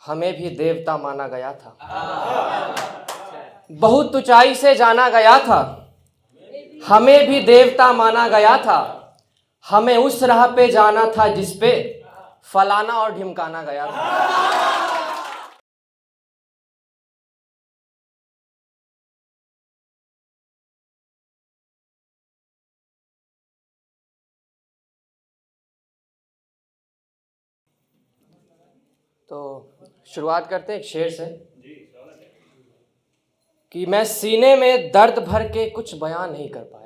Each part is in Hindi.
हमें भी देवता माना गया था। बहुत ऊंचाई से जाना गया था, हमें भी देवता माना गया था। हमें उस राह पे जाना था जिस पे फलाना और ढिमकाना गया था। तो शुरुआत करते हैं एक शेर से कि मैं सीने में दर्द भर के कुछ बयां नहीं कर पाया।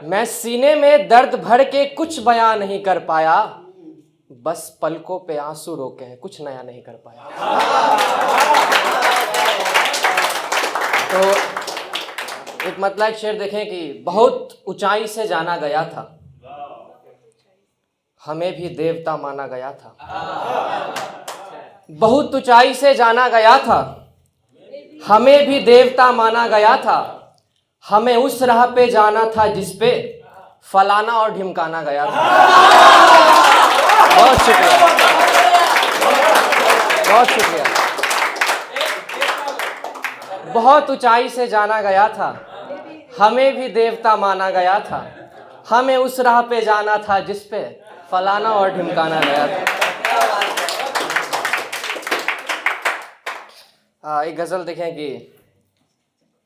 मैं सीने में दर्द भर के कुछ बयां नहीं कर पाया, बस पलकों पे आंसू रोके हैं, कुछ नया नहीं कर पाया। तो एक मतलब एक शेर देखें कि बहुत ऊंचाई से जाना गया था, हमें भी देवता माना गया था। बहुत ऊंचाई से जाना गया था, हमें भी देवता माना गया था। हमें उस राह पे जाना था जिस पे फलाना और ढिमकाना गया था। बहुत शुक्रिया, बहुत शुक्रिया। बहुत ऊंचाई से जाना गया था, हमें भी देवता माना गया था। हमें उस राह पे जाना था जिस पे फलाना और ढिमकाना गया था। एक गजल देखें कि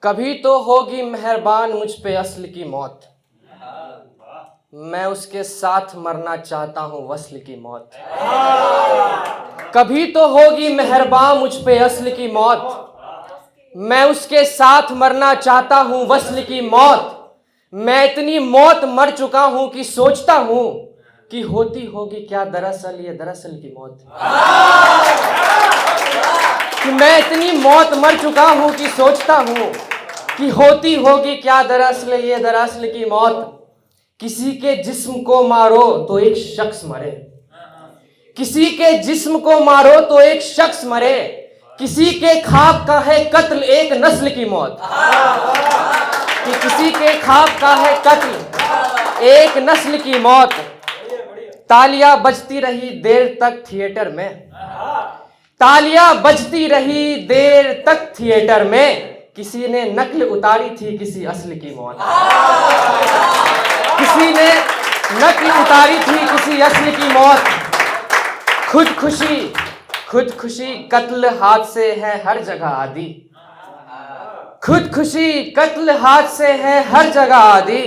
कभी तो होगी मेहरबान मुझ पे असल की मौत, मैं उसके साथ मरना चाहता हूं वस्ल की मौत। कभी तो होगी मेहरबान मुझ पे असल की मौत, मैं उसके साथ मरना चाहता हूं वस्ल की मौत। मैं इतनी मौत मर चुका हूं कि सोचता हूं कि होती होगी क्या दरअसल ये दरअसल की मौत। कि मैं इतनी मौत मर चुका हूं कि सोचता हूं कि होती होगी क्या दरअसल ये दरअसल की मौत। किसी के जिस्म को मारो तो एक शख्स मरे, किसी के जिस्म को मारो तो एक शख्स मरे, किसी के ख्वाब का है कत्ल एक नस्ल की मौत। कि किसी के ख्वाब का है कत्ल एक नस्ल की मौत। तालियां बजती रही देर तक थिएटर में, तालियां बजती रही देर तक थिएटर में, किसी ने नकल उतारी थी किसी असल की मौत। किसी ने नकल उतारी थी किसी असल की मौत। खुदकुशी कत्ल हाथ से है हर जगह आदि, खुदकुशी कत्ल हाथ से है हर जगह आदि।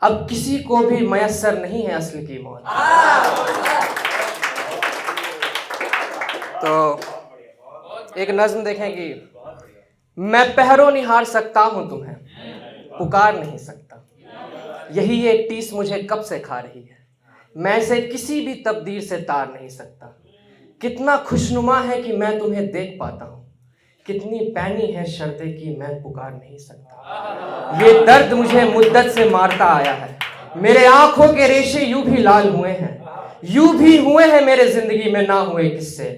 अब किसी को भी मयस्सर नहीं है असल की मौत। तो एक नज्म देखें कि मैं पहरों निहार सकता हूं तुम्हें, पुकार नहीं सकता। यही एक टीस मुझे कब से खा रही है, मैं इसे किसी भी तकदीर से तार नहीं सकता। कितना खुशनुमा है कि मैं तुम्हें देख पाता हूं, कितनी पैनी है शर्तें कि मैं पुकार नहीं सकता। ये दर्द मुझे मुद्दत से मारता आया है, मेरे आंखों के रेशे यूं भी लाल हुए हैं, यूं भी हुए हैं मेरे जिंदगी में ना हुए किससे।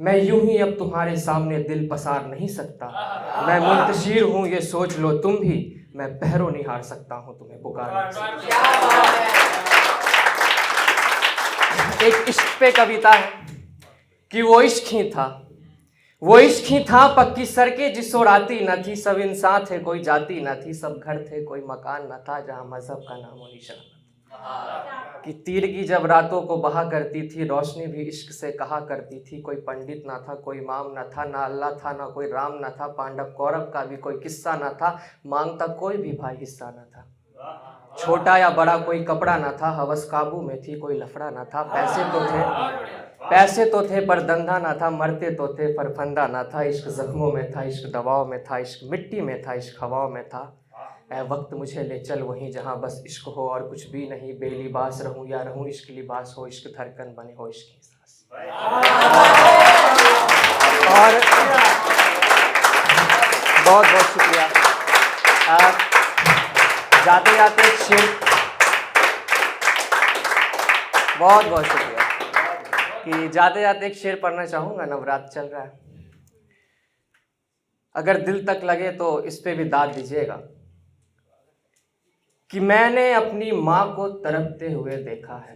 मैं यूं ही अब तुम्हारे सामने दिल पसार नहीं सकता। मैं मुंतशिर हूं ये सोच लो तुम भी, मैं पहरों निहार सकता हूं तुम्हें पुकार नहीं सकता। एक इश्क पे कविता है कि वो इश्क ही था, वो इश्क ही था, पक्की सड़कें जिस ओर आती न थी। सब इंसान थे कोई जाति न थी, सब घर थे कोई मकान न था, जहां मजहब का नामो निशान न था। कि तीरगी जब रातों को बहा करती थी, रोशनी भी इश्क से कहा करती थी। कोई पंडित ना था कोई इमाम न था, ना अल्लाह था ना कोई राम न था। पांडव कौरव का भी कोई किस्सा न था, मांगता कोई भी भाई हिस्सा न था। छोटा या बड़ा कोई कपड़ा ना था, हवस काबू में थी कोई लफड़ा ना था। पैसे तो थे पर धंधा ना था, मरते तो थे पर फंदा ना था। इश्क जख्मों में था, इश्क दवाओं में था, इश्क मिट्टी में था, इश्क हवाओं में था। ऐ वक्त मुझे ले चल वहीं जहां बस इश्क हो और कुछ भी नहीं। बेलिबास रहूं या रहूं इश्क लिबास हो, इश्क धड़कन बने हो इश्क की सांस। और बहुत बहुत शुक्रिया। जाते जाते एक शेर, बहुत बहुत शुक्रिया कि जाते जाते एक शेर पढ़ना चाहूंगा। नवरात्र चल रहा है, अगर दिल तक लगे तो इस पे भी दाद दीजिएगा। कि मैंने अपनी माँ को तड़पते हुए देखा है,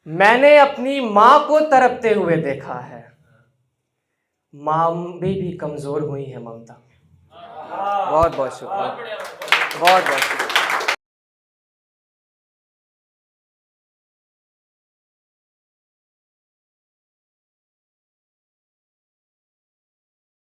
मैंने अपनी माँ को तड़पते हुए देखा है, माँ भी कमजोर हुई है ममता। बहुत बहुत शुक्रिया, बहुत बहुत शुक्रिया।